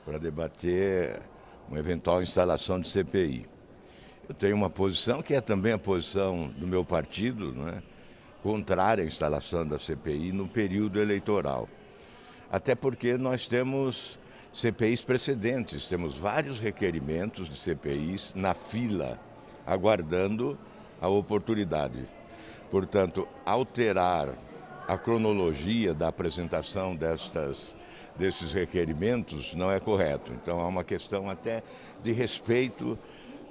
para debater uma eventual instalação de CPI. Eu tenho uma posição que é também a posição do meu partido, não é? Contrária à instalação da CPI no período eleitoral. Até porque nós temos CPIs precedentes, temos vários requerimentos de CPIs na fila, aguardando a oportunidade. Portanto, alterar a cronologia da apresentação desses requerimentos não é correto. Então, há uma questão até de respeito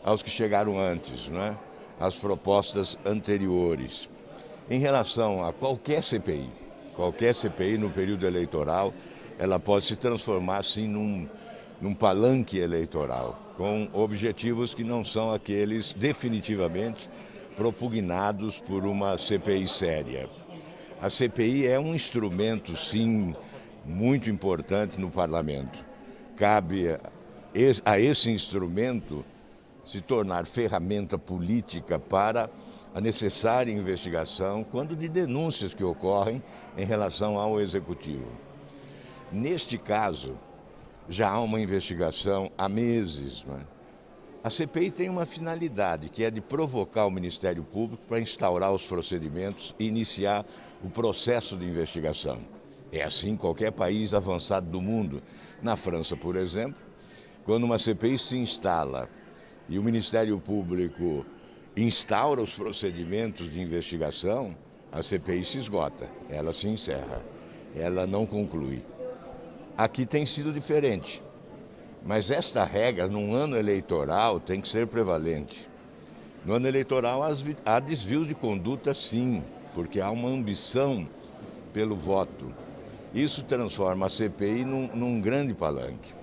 aos que chegaram antes, né? Às propostas anteriores. Em relação a qualquer CPI no período eleitoral, ela pode se transformar, sim, num palanque eleitoral, com objetivos que não são aqueles definitivamente propugnados por uma CPI séria. A CPI é um instrumento, sim, muito importante no parlamento. Cabe a esse instrumento se tornar ferramenta política para a necessária investigação quando de denúncias que ocorrem em relação ao Executivo. Neste caso, já há uma investigação há meses, né? A CPI tem uma finalidade, que é de provocar o Ministério Público para instaurar os procedimentos e iniciar o processo de investigação. É assim em qualquer país avançado do mundo. Na França, por exemplo, quando uma CPI se instala e o Ministério Público instaura os procedimentos de investigação, a CPI se esgota, ela se encerra, ela não conclui. Aqui tem sido diferente, mas esta regra, num ano eleitoral, tem que ser prevalente. No ano eleitoral há desvios de conduta, sim, porque há uma ambição pelo voto. Isso transforma a CPI num grande palanque.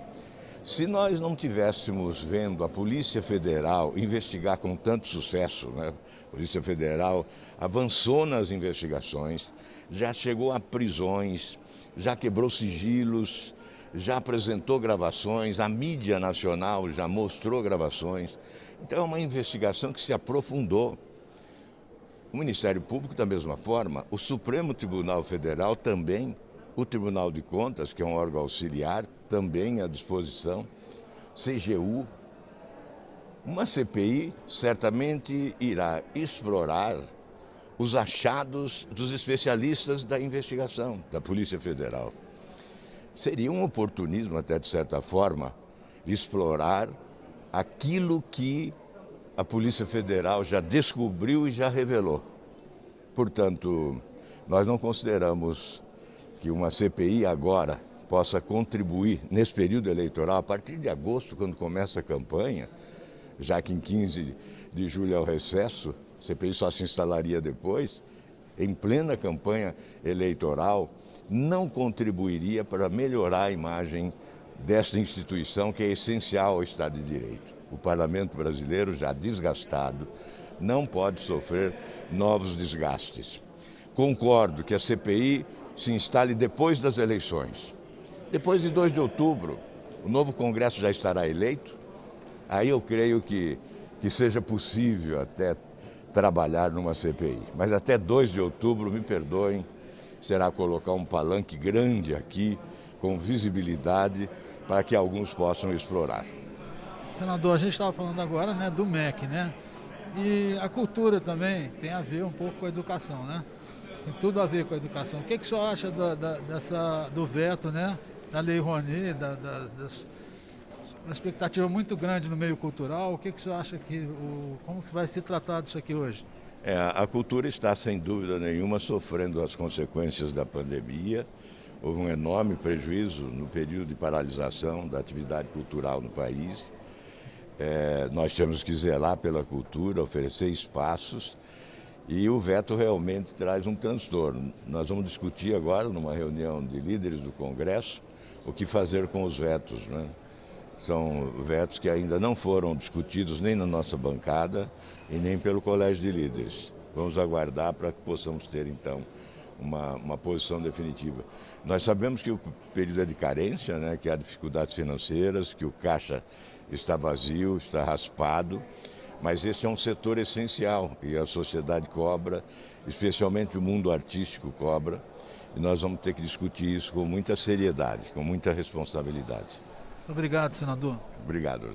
Se nós não tivéssemos vendo a Polícia Federal investigar com tanto sucesso, né? A Polícia Federal avançou nas investigações, já chegou a prisões, já quebrou sigilos, já apresentou gravações, a mídia nacional já mostrou gravações. Então é uma investigação que se aprofundou. O Ministério Público, da mesma forma, o Supremo Tribunal Federal também, o Tribunal de Contas, que é um órgão auxiliar, também à disposição, CGU. Uma CPI certamente irá explorar os achados dos especialistas da investigação da Polícia Federal. Seria um oportunismo, até de certa forma, explorar aquilo que a Polícia Federal já descobriu e já revelou. Portanto, nós não consideramos que uma CPI agora possa contribuir nesse período eleitoral, a partir de agosto, quando começa a campanha, já que em 15 de julho é o recesso, a CPI só se instalaria depois, em plena campanha eleitoral, não contribuiria para melhorar a imagem desta instituição que é essencial ao Estado de Direito. O Parlamento brasileiro, já desgastado, não pode sofrer novos desgastes. Concordo que a CPI se instale depois das eleições. Depois de 2 de outubro, o novo Congresso já estará eleito. Aí eu creio que seja possível até trabalhar numa CPI. Mas até 2 de outubro, me perdoem, será colocar um palanque grande aqui, com visibilidade, para que alguns possam explorar. Senador, a gente estava falando agora, né, do MEC, né? E a cultura também tem a ver um pouco com a educação, né? Tem tudo a ver com a educação. O que o senhor acha do veto, né, da Lei Rouanet, uma expectativa muito grande no meio cultural? O que o senhor acha como que vai ser tratado isso aqui hoje? A cultura está, sem dúvida nenhuma, sofrendo as consequências da pandemia. Houve um enorme prejuízo no período de paralisação da atividade cultural no país. Nós temos que zelar pela cultura, oferecer espaços, e o veto realmente traz um transtorno. Nós vamos discutir agora, numa reunião de líderes do Congresso, o que fazer com os vetos, né? São vetos que ainda não foram discutidos nem na nossa bancada e nem pelo Colégio de Líderes. Vamos aguardar para que possamos ter, então, uma posição definitiva. Nós sabemos que o período é de carência, né, que há dificuldades financeiras, que o caixa está vazio, está raspado, mas esse é um setor essencial e a sociedade cobra, especialmente o mundo artístico cobra, e nós vamos ter que discutir isso com muita seriedade, com muita responsabilidade. Obrigado, senador. Obrigado.